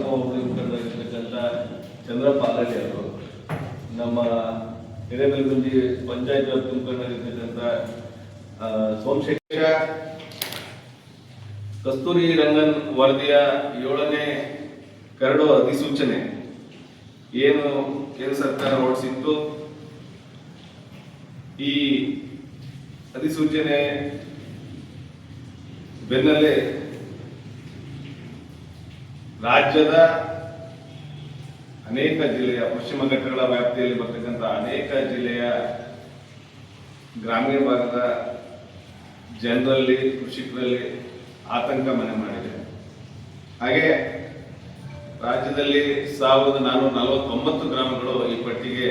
ತಾಲೂಕು ಹೋಬಳಿ ಮುಖಂಡರಾಗಿರ್ತಕ್ಕಂಥ ಚಂದ್ರಪ್ಪ ಆಲಡಿ ಅವರು, ನಮ್ಮ ಹಿರೇಬೆಲಗುಂದಿ ಪಂಚಾಯತ್ ವ್ಯಾಪ್ತಿ ಮುಖಂಡರಾಗಿರ್ತಕ್ಕಂಥ ಸೋಮಶೇಖರ, ಕಸ್ತೂರಿ ರಂಗನ್ ವರದಿಯ 7ನೇ ಕರಡು ಅಧಿಸೂಚನೆ ಏನು ಕೇಂದ್ರ ಸರ್ಕಾರ ಹೊರಡಿಸಿತ್ತು, ಈ ಅಧಿಸೂಚನೆ ಬೆನ್ನಲ್ಲೇ ರಾಜ್ಯದ ಅನೇಕ ಜಿಲ್ಲೆಯ ಪಶ್ಚಿಮ ಘಟ್ಟಗಳ ವ್ಯಾಪ್ತಿಯಲ್ಲಿ ಬರ್ತಕ್ಕಂಥ ಅನೇಕ ಜಿಲ್ಲೆಯ ಗ್ರಾಮೀಣ ಭಾಗದ ಜನರಲ್ಲಿ, ಕೃಷಿಕರಲ್ಲಿ ಆತಂಕ ಮನೆ ಮಾಡಿದೆ. ಹಾಗೆ ರಾಜ್ಯದಲ್ಲಿ 1449 ಗ್ರಾಮಗಳು ಈ ಪಟ್ಟಿಗೆ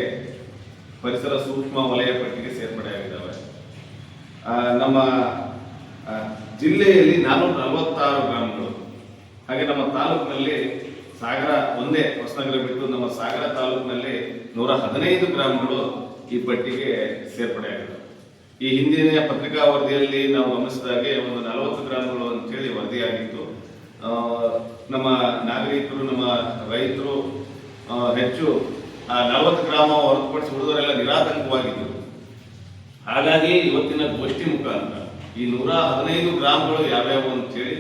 ಪರಿಸರ ಸೂಕ್ಷ್ಮ ವಲಯ ಪಟ್ಟಿಗೆ ಸೇರ್ಪಡೆಯಾಗಿದ್ದಾವೆ. ನಮ್ಮ ಜಿಲ್ಲೆಯಲ್ಲಿ 446 ಗ್ರಾಮಗಳು, ಹಾಗೆ ನಮ್ಮ ತಾಲೂಕಿನಲ್ಲಿ ಸಾಗರ ಒಂದೇ ಹೊಸನಗರ ಬಿಟ್ಟು ನಮ್ಮ ಸಾಗರ ತಾಲೂಕಿನಲ್ಲಿ 115 ಗ್ರಾಮಗಳು ಈ ಪಟ್ಟಿಗೆ ಸೇರ್ಪಡೆಯಾಗಿದ್ದಾವೆ. ಈ ಹಿಂದಿನ ಪತ್ರಿಕಾ ವರದಿಯಲ್ಲಿ ನಾವು ಗಮನಿಸಿದಾಗೆ ಒಂದು 40 ಗ್ರಾಮಗಳು ಅಂತೇಳಿ ವರದಿಯಾಗಿತ್ತು. ನಮ್ಮ ನಾಗರಿಕರು, ನಮ್ಮ ರೈತರು ಹೆಚ್ಚು 40 ಗ್ರಾಮ ಹೊರತುಪಡಿಸಿ ಉಳಿದವರೆಲ್ಲ ನಿರಾತಂಕವಾಗಿದ್ದರು. ಹಾಗಾಗಿ ಇವತ್ತಿನ ಗೋಷ್ಠಿ ಮುಖಾಂತರ ಈ 115 ಗ್ರಾಮಗಳು ಯಾವ್ಯಾವು ಅಂತೇಳಿ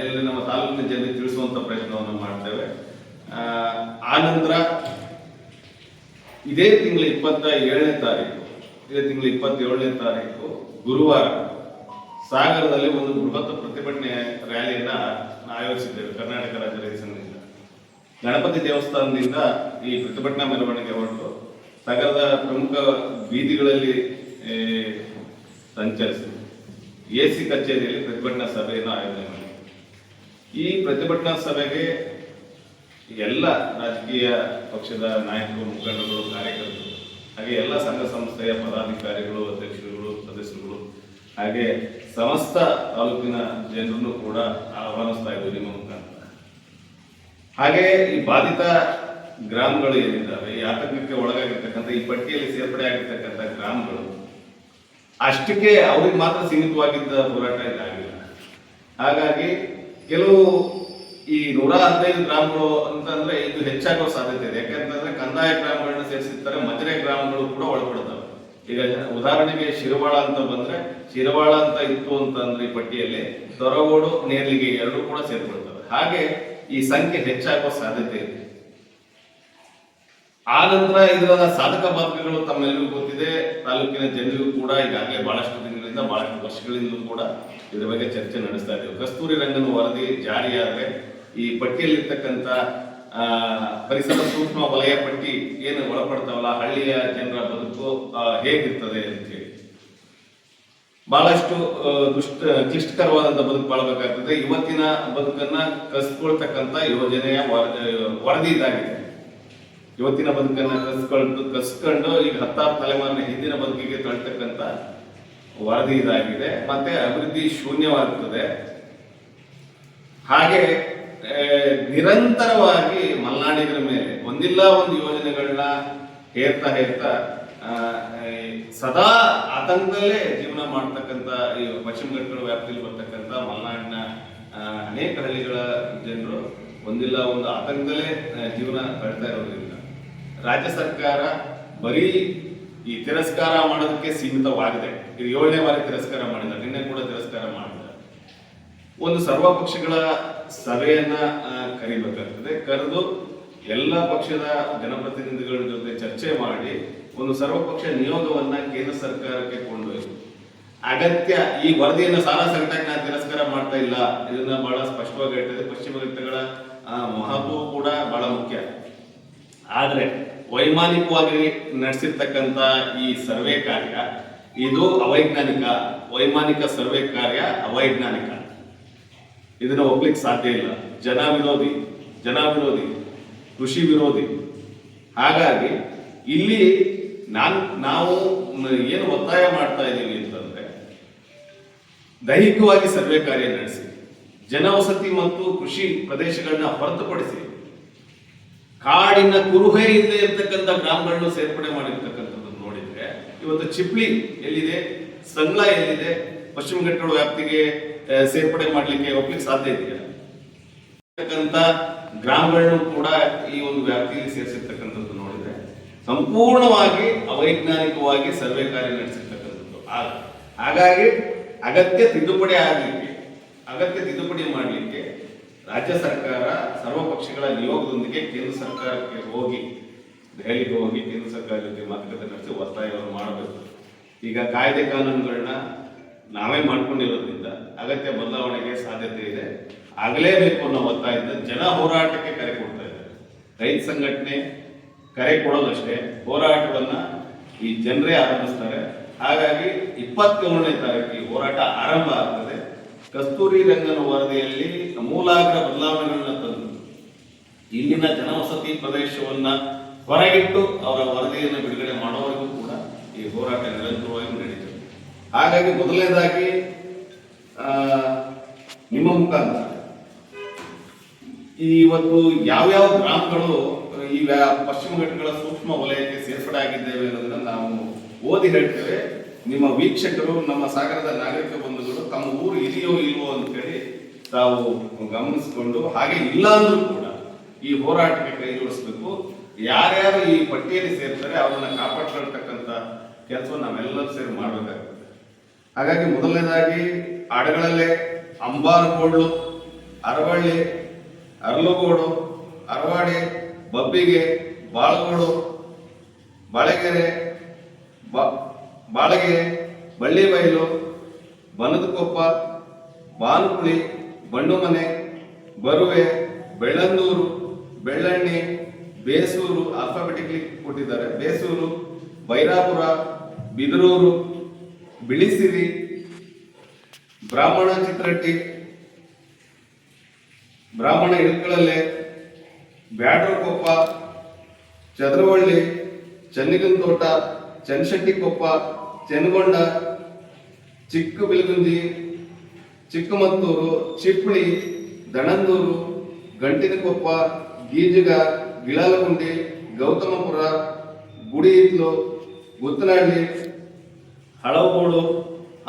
ಎಲ್ಲ ನಮ್ಮ ತಾಲೂಕಿನ ಜನರಿಗೆ ತಿಳಿಸುವಂತ ಪ್ರಯತ್ನವನ್ನು ಮಾಡ್ತೇವೆ. ಆ ನಂತರ ಇದೇ ತಿಂಗಳ 27ನೇ ತಾರೀಕು ಗುರುವಾರ ಸಾಗರದಲ್ಲಿ ಒಂದು ಬೃಹತ್ ಪ್ರತಿಭಟನೆ ರ್ಯಾಲಿಯನ್ನ ಆಯೋಜಿಸಿದ್ದೇವೆ. ಕರ್ನಾಟಕ ರಾಜ್ಯ ರೈತ ಸಂಘದಿಂದ ಗಣಪತಿ ದೇವಸ್ಥಾನದಿಂದ ಈ ಪ್ರತಿಭಟನಾ ಮೆರವಣಿಗೆ ಹೊರಟು ಸಾಗರದ ಪ್ರಮುಖ ಬೀದಿಗಳಲ್ಲಿ ಸಂಚರಿಸಿ AC ಕಚೇರಿಯಲ್ಲಿ ಪ್ರತಿಭಟನಾ ಸಭೆಯನ್ನು ಆಯೋಜನೆ ಮಾಡಿ. ಈ ಪ್ರತಿಭಟನಾ ಸಭೆಗೆ ಎಲ್ಲ ರಾಜಕೀಯ ಪಕ್ಷದ ನಾಯಕರು, ಮುಖಂಡರು, ಕಾರ್ಯಕರ್ತರು, ಹಾಗೆ ಎಲ್ಲ ಸಂಘ ಸಂಸ್ಥೆಯ ಪದಾಧಿಕಾರಿಗಳು, ಅಧ್ಯಕ್ಷರುಗಳು, ಸದಸ್ಯರುಗಳು, ಹಾಗೆ ಸಮಸ್ತ ತಾಲೂಕಿನ ಜನರನ್ನು ಕೂಡ ಆಹ್ವಾನಿಸ್ತಾ ಇದ್ದೀವಿ ನಿಮ್ಮ ಮುಖಾಂತರ. ಹಾಗೆ ಈ ಬಾಧಿತ ಗ್ರಾಮಗಳು ಏನಿದ್ದಾವೆ, ಈ ಆತಂಕಕ್ಕೆ ಒಳಗಾಗಿರ್ತಕ್ಕಂಥ, ಈ ಪಟ್ಟಿಯಲ್ಲಿ ಸೇರ್ಪಡೆ ಆಗಿರ್ತಕ್ಕಂಥ ಗ್ರಾಮಗಳು ಅಷ್ಟಕ್ಕೆ ಅವ್ರಿಗೆ ಮಾತ್ರ ಸೀಮಿತವಾಗಿದ್ದ ಹೋರಾಟ ಇದಾಗಿಲ್ಲ. ಹಾಗಾಗಿ ಕೆಲವು ಈ 115 ಗ್ರಾಮಗಳು ಅಂತಂದ್ರೆ ಇದು ಹೆಚ್ಚಾಗುವ ಸಾಧ್ಯತೆ ಇದೆ. ಯಾಕಂತಂದ್ರೆ ಕಂದಾಯ ಗ್ರಾಮಗಳನ್ನ ಸೇರಿಸಿರ್ತಾರೆ, ಮಜರೆ ಗ್ರಾಮಗಳು ಕೂಡ ಒಳಪಡ್ತವೆ. ಈಗ ಉದಾಹರಣೆಗೆ ಶಿರವಾಳ ಅಂತ ಬಂದ್ರೆ, ಶಿರವಾಳ ಅಂತ ಇತ್ತು ಅಂತಂದ್ರೆ ಈ ಪಟ್ಟಿಯಲ್ಲಿ ದೊರಗೋಡು, ನೇರ್ಲಿಗೆ ಎರಡೂ ಕೂಡ ಸೇರ್ಪಡ್ತವೆ. ಹಾಗೆ ಈ ಸಂಖ್ಯೆ ಹೆಚ್ಚಾಗುವ ಸಾಧ್ಯತೆ ಇದೆ. ಆ ನಂತರ ಇದರ ಸಾಧಕ ಬಾಧಕಗಳು ತಮ್ಮೆಲ್ಲರಿಗೂ ಗೊತ್ತಿದೆ. ತಾಲೂಕಿನ ಜನರಿಗೂ ಕೂಡ ಈಗಾಗಲೇ ಬಹಳಷ್ಟು ದಿನಗಳಿಂದ, ಬಹಳಷ್ಟು ವರ್ಷಗಳಿಂದಲೂ ಕೂಡ ಇದರ ಬಗ್ಗೆ ಚರ್ಚೆ ನಡೆಸ್ತಾ ಇದ್ದೇವೆ. ಕಸ್ತೂರಿ ರಂಗನ್ ವರದಿ ಜಾರಿಯಾದರೆ ಈ ಪಟ್ಟಿಯಲ್ಲಿರ್ತಕ್ಕಂಥ ಪರಿಸರ ಸೂಕ್ಷ್ಮ ವಲಯ ಪಟ್ಟಿ ಏನು ಒಳಪಡ್ತಾವಲ್ಲ, ಹಳ್ಳಿಯ ಜನರ ಬದುಕು ಹೇಗಿರ್ತದೆ ಅಂತೇಳಿ ಬಹಳಷ್ಟು ಕ್ಲಿಷ್ಟಕರವಾದಂತಹ ಬದುಕು ಬಾಳಬೇಕಾಗ್ತದೆ. ಇವತ್ತಿನ ಬದುಕನ್ನ ಕಸ್ಕೊಳ್ತಕ್ಕಂಥ ಯೋಜನೆಯ ವರದಿ ಇದಾಗಿದೆ. ಇವತ್ತಿನ ಬದುಕನ್ನ ಕಸ್ಕೊಂಡು ಈಗ 10 ತಲೆಮಾರಿನ ಹಿಂದಿನ ಬದುಕಿಗೆ ತಳ್ತಕ್ಕಂಥ ವರದಿ ಇದಾಗಿದೆ. ಮತ್ತೆ ಅಭಿವೃದ್ಧಿ ಶೂನ್ಯವಾಗುತ್ತದೆ. ಹಾಗೆ ನಿರಂತರವಾಗಿ ಮಲೆನಾಡಿಗರ ಮೇಲೆ ಒಂದಿಲ್ಲ ಒಂದು ಯೋಜನೆಗಳನ್ನ ಹೇರ್ತಾ ಸದಾ ಆತಂಕದಲ್ಲೇ ಜೀವನ ಮಾಡ್ತಕ್ಕಂಥ ಈ ಪಶ್ಚಿಮ ಘಟ್ಟಗಳ ವ್ಯಾಪ್ತಿಯಲ್ಲಿ ಬರ್ತಕ್ಕಂಥ ಮಲೆನಾಡಿನ ಅನೇಕ ಹಳ್ಳಿಗಳ ಜನರು ಒಂದಿಲ್ಲ ಒಂದು ಆತಂಕದಲ್ಲೇ ಜೀವನ ಕಳ್ತಾ ಇರೋದ್ರಿಂದ ರಾಜ್ಯ ಸರ್ಕಾರ ಬರೀ ಈ ತಿರಸ್ಕಾರ ಮಾಡೋದಕ್ಕೆ ಸೀಮಿತವಾಗಿದೆ. ಇದು 7ನೇ ಬಾರಿ ತಿರಸ್ಕಾರ ಮಾಡಿದ್ದಾರೆ, ನಿನ್ನೆ ಕೂಡ ತಿರಸ್ಕಾರ ಮಾಡಿದ್ದಾರೆ. ಒಂದು ಸರ್ವಪಕ್ಷಗಳ ಸಭೆಯನ್ನ ಕರಿಬೇಕಾಗ್ತದೆ. ಕರೆದು ಎಲ್ಲ ಪಕ್ಷದ ಜನಪ್ರತಿನಿಧಿಗಳ ಜೊತೆ ಚರ್ಚೆ ಮಾಡಿ ಒಂದು ಸರ್ವಪಕ್ಷ ನಿಯೋಗವನ್ನ ಕೇಂದ್ರ ಸರ್ಕಾರಕ್ಕೆ ಕೊಂಡೊಯ್ದು ಅಗತ್ಯ ಈ ವರದಿಯನ್ನು ಸಾರಾ ಸಗಟಾಗಿ ನಾನು ತಿರಸ್ಕಾರ ಮಾಡ್ತಾ ಇಲ್ಲ, ಇದನ್ನ ಬಹಳ ಸ್ಪಷ್ಟವಾಗಿ ಹೇಳ್ತದೆ. ಪಶ್ಚಿಮ ಘಟ್ಟಗಳ ಮಹತ್ವವು ಕೂಡ ಬಹಳ ಮುಖ್ಯ. ಆದ್ರೆ ವೈಮಾನಿಕವಾಗಿ ನಡೆಸಿರ್ತಕ್ಕಂಥ ಈ ಸರ್ವೆ ಕಾರ್ಯ ಇದು ಅವೈಜ್ಞಾನಿಕ. ವೈಮಾನಿಕ ಸರ್ವೆ ಕಾರ್ಯ ಅವೈಜ್ಞಾನಿಕ, ಇದನ್ನ ಒಪ್ಲಿಕ್ಕೆ ಸಾಧ್ಯ ಇಲ್ಲ. ಜನ ವಿರೋಧಿ, ಕೃಷಿ ವಿರೋಧಿ. ಹಾಗಾಗಿ ಇಲ್ಲಿ ನಾವು ಏನು ಒತ್ತಾಯ ಮಾಡ್ತಾ ಇದ್ದೀವಿ ಅಂತಂದ್ರೆ, ದೈಹಿಕವಾಗಿ ಸರ್ವೆ ಕಾರ್ಯ ನಡೆಸಿ, ಜನವಸತಿ ಮತ್ತು ಕೃಷಿ ಪ್ರದೇಶಗಳನ್ನ ಹೊರತುಪಡಿಸಿ ಕಾಡಿನ ಕುರುಹೆ ಇಲ್ಲದೆ ಇರ್ತಕ್ಕಂಥ ಗ್ರಾಮಗಳನ್ನು ಸೇರ್ಪಡೆ ಮಾಡಿರ್ತಕ್ಕಂಥದ್ದು ನೋಡಿದ್ರೆ, ಇವತ್ತು ಚಿಪ್ಲಿ ಎಲ್ಲಿದೆ, ಸಂಗ್ಲ ಎಲ್ಲಿದೆ, ಪಶ್ಚಿಮ ಘಟ್ಟಗಳ ವ್ಯಾಪ್ತಿಗೆ ಸೇರ್ಪಡೆ ಮಾಡಲಿಕ್ಕೆ ಒಪ್ಲಿಕ್ಕೆ ಸಾಧ್ಯ ಇದೆಯಾ? ಗ್ರಾಮಗಳನ್ನು ಕೂಡ ಈ ಒಂದು ವ್ಯಾಪ್ತಿಯಲ್ಲಿ ಸೇರಿಸಿರ್ತಕ್ಕಂಥದ್ದು ನೋಡಿದ್ರೆ ಸಂಪೂರ್ಣವಾಗಿ ಅವೈಜ್ಞಾನಿಕವಾಗಿ ಸರ್ವೆ ಕಾರ್ಯ ನಡೆಸಿರ್ತಕ್ಕಂಥದ್ದು. ಹಾಗಾಗಿ ಅಗತ್ಯ ತಿದ್ದುಪಡಿ ಮಾಡಲಿಕ್ಕೆ ರಾಜ್ಯ ಸರ್ಕಾರ ಸರ್ವಪಕ್ಷಗಳ ನಿಯೋಗದೊಂದಿಗೆ ಕೇಂದ್ರ ಸರ್ಕಾರಕ್ಕೆ ಹೋಗಿ ದೆಹಲಿಗೆ ಹೋಗಿ ಕೇಂದ್ರ ಸರ್ಕಾರ ಜೊತೆ ಮಾತುಕತೆ ನಡೆಸಿ ಒತ್ತಾಯವನ್ನು ಮಾಡಬೇಕು. ಈಗ ಕಾಯ್ದೆ ಕಾನೂನುಗಳನ್ನ ನಾವೇ ಮಾಡ್ಕೊಂಡಿರೋದ್ರಿಂದ ಅಗತ್ಯ ಬದಲಾವಣೆಗೆ ಸಾಧ್ಯತೆ ಇದೆ, ಆಗಲೇಬೇಕು ಅನ್ನೋ ಒತ್ತಾಯದಿಂದ ಜನ ಹೋರಾಟಕ್ಕೆ ಕರೆ ಕೊಡ್ತಾ ಇದ್ದಾರೆ. ರೈತ ಸಂಘಟನೆ ಕರೆ ಕೊಡೋದಷ್ಟೇ, ಹೋರಾಟವನ್ನ ಈ ಜನರೇ ಆರಂಭಿಸ್ತಾರೆ. ಹಾಗಾಗಿ 27ನೇ ತಾರೀಕು ಈ ಹೋರಾಟ ಆರಂಭ ಆಗ್ತದೆ. ಕಸ್ತೂರಿ ರಂಗನ್ ವರದಿಯಲ್ಲಿ ಮೂಲಾಗ್ರ ಬದಲಾವಣೆಗಳನ್ನ ತಂದು ಇಲ್ಲಿನ ಜನವಸತಿ ಪ್ರದೇಶವನ್ನ ಹೊರಗಿಟ್ಟು ಅವರ ವರದಿಯನ್ನು ಬಿಡುಗಡೆ ಮಾಡೋವರೆಗೂ ಕೂಡ ಈ ಹೋರಾಟ ನಿರಂತರವಾಗಿ ನಡೀತದೆ. ಹಾಗಾಗಿ ಮೊದಲನೇದಾಗಿ ನಿಮ್ಮ ಮುಖಾಂತರ ಇವತ್ತು ಯಾವ್ಯಾವ ಗ್ರಾಮಗಳು ಈ ಪಶ್ಚಿಮ ಘಟ್ಟಗಳ ಸೂಕ್ಷ್ಮ ವಲಯಕ್ಕೆ ಸೇರ್ಪಡೆ ಆಗಿದ್ದೇವೆ ಅನ್ನೋದನ್ನ ನಾವು ಓದಿ ಹೇಳ್ತೇವೆ. ನಿಮ್ಮ ವೀಕ್ಷಕರು, ನಮ್ಮ ಸಾಗರದ ನಾಗರಿಕ ಬಂಧುಗಳು ತಮ್ಮ ಊರು ಇದೆಯೋ ಇಲ್ವೋ ಅಂತೇಳಿ ತಾವು ಗಮನಿಸಿಕೊಂಡು, ಹಾಗೆ ಇಲ್ಲ ಅಂದ್ರೂ ಕೂಡ ಈ ಹೋರಾಟಕ್ಕೆ ಕೈ ಜೋಡಿಸ್ಬೇಕು. ಯಾರ್ಯಾರು ಈ ಪಟ್ಟಿಯಲ್ಲಿ ಸೇರ್ತಾರೆ ಅವರನ್ನ ಕಾಪಾಡ್ಕೊಳ್ತಕ್ಕಂಥ ಕೆಲಸವನ್ನು ನಾವೆಲ್ಲರೂ ಸೇರಿ ಮಾಡಬೇಕಾಗ್ತದೆ. ಹಾಗಾಗಿ ಮೊದಲನೇದಾಗಿ ಅಡಗಳಲ್ಲೇ ಅಂಬಾರಗೋಡು, ಅರವಳ್ಳಿ, ಅರಲಗೋಡು, ಅರವಾಡಿ, ಬಬ್ಬಿಗೆ, ಬಾಳಗೋಡು, ಬಾಳೆಗೆರೆ, ಬಾಳಗೆರೆ, ಬಳ್ಳಿಬೈಲು, ಬನದಕೊಪ್ಪ, ಬಾನುಕುಳಿ, ಬಂಡುಮನೆ, ಬರುವೆ, ಬೆಳ್ಳಂದೂರು, ಬೆಳ್ಳಣ್ಣಿ, ಬೇಸೂರು, ಆಲ್ಫಾಬೆಟಿಕ್ಲಿ ಕೊಟ್ಟಿದ್ದಾರೆ, ಬೇಸೂರು, ಬೈರಾಪುರ, ಬಿದರೂರು, ಬಿಳಿಸಿರಿ, ಬ್ರಾಹ್ಮಣ ಚಿತ್ರಟ್ಟಿ, ಬ್ರಾಹ್ಮಣ ಇಳಕಳಲೆ, ಬ್ಯಾಡ್ರಕೊಪ್ಪ, ಚದ್ರವಳ್ಳಿ, ಚನ್ನಿಗನತೋಟ, ಚನ್ನಶೆಟ್ಟಿಕೊಪ್ಪ, ಚೆನ್ನಗೊಂಡ, ಚಿಕ್ಕ ಬಿಲ್ಗುಂಜಿ, ಚಿಕ್ಕಮತ್ತೂರು, ಚಿಪ್ಳಿ, ದಣಂದೂರು, ಗಂಟಿನಕೊಪ್ಪ, ಗೀಜಗ, ಗಿಳಾಲಗುಂಡಿ, ಗೌತಮಪುರ, ಗುಡಿ ಹಿತ್ಲು, ಗುತ್ತನಹಳ್ಳಿ, ಹಳವಗೋಡು,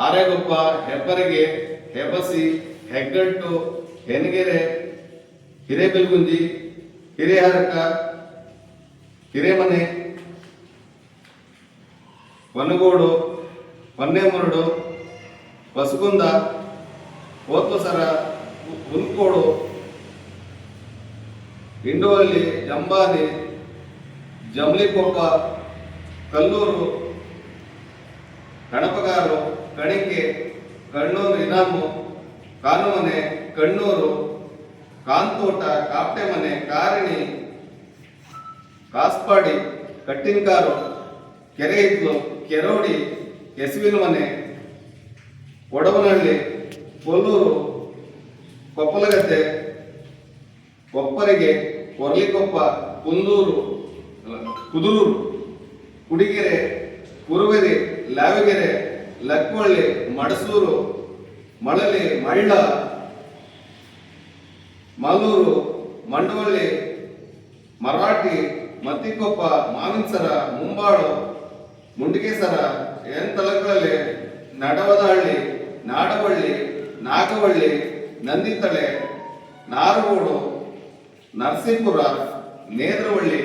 ಆರೇಗೊಪ್ಪ, ಹೆಬ್ಬರಿಗೆ, ಹೆಬಸಿ, ಹೆಗ್ಗಟ್ಟು, ಹೆನಗೆರೆ, ಹಿರೇಬೆಲ್ಗುಂಜಿ, ಹಿರೇಹರಕ, ಹಿರೇಮನೆ, ವನಗೋಡು, ಹೊನ್ನೆಮರಡು, ಹೊಸಗುಂದ, ಕೋತ್ಲಸರ, ಹುಲ್ಕೋಡು, ಇಂಡೋಹಳ್ಳಿ, ಜಂಬಾದಿ, ಜಮಲಿಕೊಪ್ಪ, ಕಲ್ಲೂರು, ಕಣಪಗಾರು, ಕಣಿಕೆ, ಕಣ್ಣೂರು ಇನಾಮು, ಕಾನುಮನೆ, ಕಣ್ಣೂರು, ಕಾಂತೋಟ, ಕಾಪ್ಟೆಮನೆ, ಕಾರಿಣಿ, ಕಾಸ್ಪಾಡಿ, ಕಟ್ಟಿನಕಾರು, ಕೆರೆ ಹಿತ್ಲು, ಕೆರೋಡಿ, ಕೆಸುವಿನ ಮನೆ, ಒಡವನಹಳ್ಳಿ, ಕೊಲ್ಲೂರು, ಕೊಪ್ಪಲಗದ್ದೆ, ಕೊಪ್ಪರಿಗೆ, ಕೊರ್ಲಿಕೊಪ್ಪ, ಕುದೂರು, ಕುಡಿಗೆರೆ, ಕುರುವೆರಿ, ಲಾವಿಗೆರೆ, ಲಕ್ವಳ್ಳಿ, ಮಡಸೂರು, ಮಳಲಿ, ಮಳ್ಳ, ಮಲ್ಲೂರು, ಮಂಡವಳ್ಳಿ, ಮರಾಠಿ, ಮತ್ತಿಕೊಪ್ಪ, ಮಾವಿನಸರ, ಮುಂಬಾಳು, ಮುಂಡಿಗೆಸರ, ಎಂತಲಗಳಲ್ಲಿ, ನಡವದಹಳ್ಳಿ, ನಾಡವಳ್ಳಿ, ನಾಗವಳ್ಳಿ, ನಂದಿತಳೆ, ನಾರಗೋಡು, ನರಸೀಪುರ, ನೇತ್ರವಳ್ಳಿ,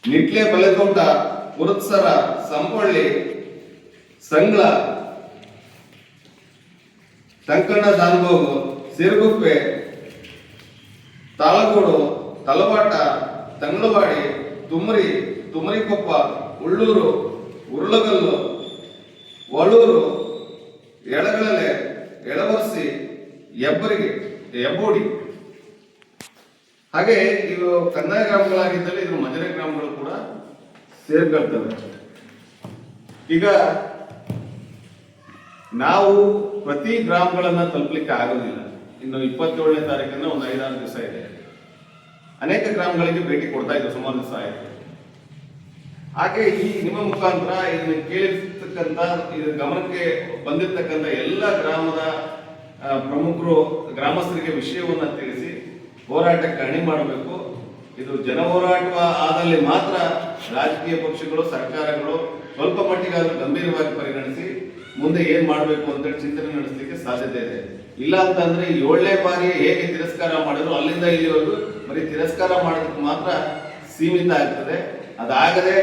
ನಿಟ್ಲೆ, ಬಲೆತೋಟ, ಪುರತ್ಸರ, ಸಂಪಳ್ಳಿ, ಸಂಗ್ಲ, ಸಂಕಣ್ಣ, ದಾನಭೋಗು, ಸಿರುಗುಪ್ಪೆ, ತಾಳಗೋಡು, ತಲವಾಟ, ತಂಗಳವಾಡಿ, ತುಮರಿಕೊಪ್ಪ, ಉಳ್ಳೂರು, ಉರುಳಗಲ್ಲು, ವಳೂರು, ಎಳಗಳೆ, ಎಳವರ್ಸಿ, ಹೆಬ್ಬೋಡಿ. ಹಾಗೆ ಇವು ಕಂದಾಯ ಗ್ರಾಮಗಳಾಗಿದ್ದಲ್ಲಿ ಇದ್ರ ಮಜರೆ ಗ್ರಾಮಗಳು ಕೂಡ ಸೇರ್ಕೊಳ್ತವೆ. ಈಗ ನಾವು ಪ್ರತಿ ಗ್ರಾಮಗಳನ್ನ ತಲುಪಲಿಕ್ಕೆ ಆಗೋದಿಲ್ಲ. ಇನ್ನು 27ನೇ ತಾರೀಕಿನ ಒಂದು 5-6 ದಿವಸ ಇದೆ. ಅನೇಕ ಗ್ರಾಮಗಳಿಗೆ ಭೇಟಿ ಕೊಡ್ತಾ ಇದ್ದು ಸುಮಾರು ದಿವಸ ಆಯಿತು. ಹಾಗೆ ಈ ನಿಮ್ಮ ಮುಖಾಂತರ ಇದನ್ನ ಕೇಳಿರ್ತಕ್ಕಂಥ, ಇದು ಗಮನಕ್ಕೆ ಬಂದಿರತಕ್ಕಂಥ ಎಲ್ಲ ಗ್ರಾಮದ ಪ್ರಮುಖರು, ಗ್ರಾಮಸ್ಥರಿಗೆ ವಿಷಯವನ್ನ ತಿಳಿಸಿ ಹೋರಾಟಕ್ಕೆ ಅಣಿ ಮಾಡಬೇಕು. ಇದು ಜನ ಹೋರಾಟ ಆದಲ್ಲಿ ಮಾತ್ರ ರಾಜಕೀಯ ಪಕ್ಷಗಳು, ಸರ್ಕಾರಗಳು ಸ್ವಲ್ಪ ಮಟ್ಟಿಗಾದರೂ ಗಂಭೀರವಾಗಿ ಪರಿಗಣಿಸಿ ಮುಂದೆ ಏನ್ ಮಾಡಬೇಕು ಅಂತ ಚಿಂತನೆ ನಡೆಸಲಿಕ್ಕೆ ಸಾಧ್ಯತೆ ಇದೆ. ಇಲ್ಲ ಅಂತಂದ್ರೆ 7ನೇ ಬಾರಿ ಹೇಗೆ ತಿರಸ್ಕಾರ ಮಾಡಿದ್ರು ಅಲ್ಲಿಂದ ಇಲ್ಲಿವರೆಗೂ ಬರೀ ತಿರಸ್ಕಾರ ಮಾಡೋದಕ್ಕೆ ಮಾತ್ರ ಸೀಮಿತ ಆಗ್ತದೆ. ಅದಾಗದೆ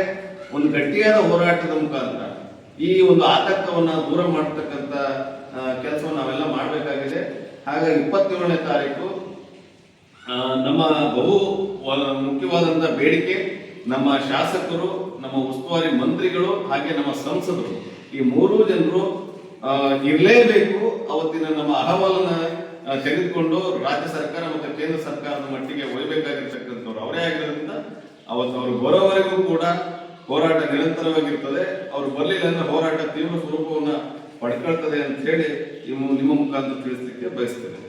ಒಂದು ಗಟ್ಟಿಯಾದ ಹೋರಾಟದ ಮುಖಾಂತರ ಈ ಒಂದು ಆತಂಕವನ್ನ ದೂರ ಮಾಡತಕ್ಕಂತ ಕೆಲಸವನ್ನು ನಾವೆಲ್ಲ ಮಾಡಬೇಕಾಗಿದೆ. ಹಾಗಾಗಿ 27ನೇ ತಾರೀಕು ನಮ್ಮ ಬಹು ಮುಖ್ಯವಾದಂತಹ ಬೇಡಿಕೆ, ನಮ್ಮ ಶಾಸಕರು, ನಮ್ಮ ಉಸ್ತುವಾರಿ ಮಂತ್ರಿಗಳು ಹಾಗೆ ನಮ್ಮ ಸಂಸದರು ಈ 3 ಜನರು ಇರಲೇಬೇಕು. ಅವತ್ತಿನ ನಮ್ಮ ಅಹವಾಲನ್ನ ತೆಗೆದುಕೊಂಡು ರಾಜ್ಯ ಸರ್ಕಾರ ಮತ್ತು ಕೇಂದ್ರ ಸರ್ಕಾರದ ಮಟ್ಟಿಗೆ ಒಯ್ಯಬೇಕಾಗಿರ್ತಕ್ಕಂಥವ್ರು ಅವರೇ ಆಗಿರೋದ್ರಿಂದ ಅವತ್ತು ಅವರು ಬರೋವರೆಗೂ ಕೂಡ ಹೋರಾಟ ನಿರಂತರವಾಗಿರ್ತದೆ. ಅವರು ಬರಲಿಲ್ಲ ಅಂದ್ರೆ ಹೋರಾಟ ತೀವ್ರ ಸ್ವರೂಪವನ್ನ ಪಡ್ಕೊಳ್ತದೆ ಅಂತ ಹೇಳಿ ನಿಮ್ಮ ಮುಖಾಂತರ ತಿಳಿಸ್ಲಿಕ್ಕೆ ಬಯಸ್ತೇನೆ.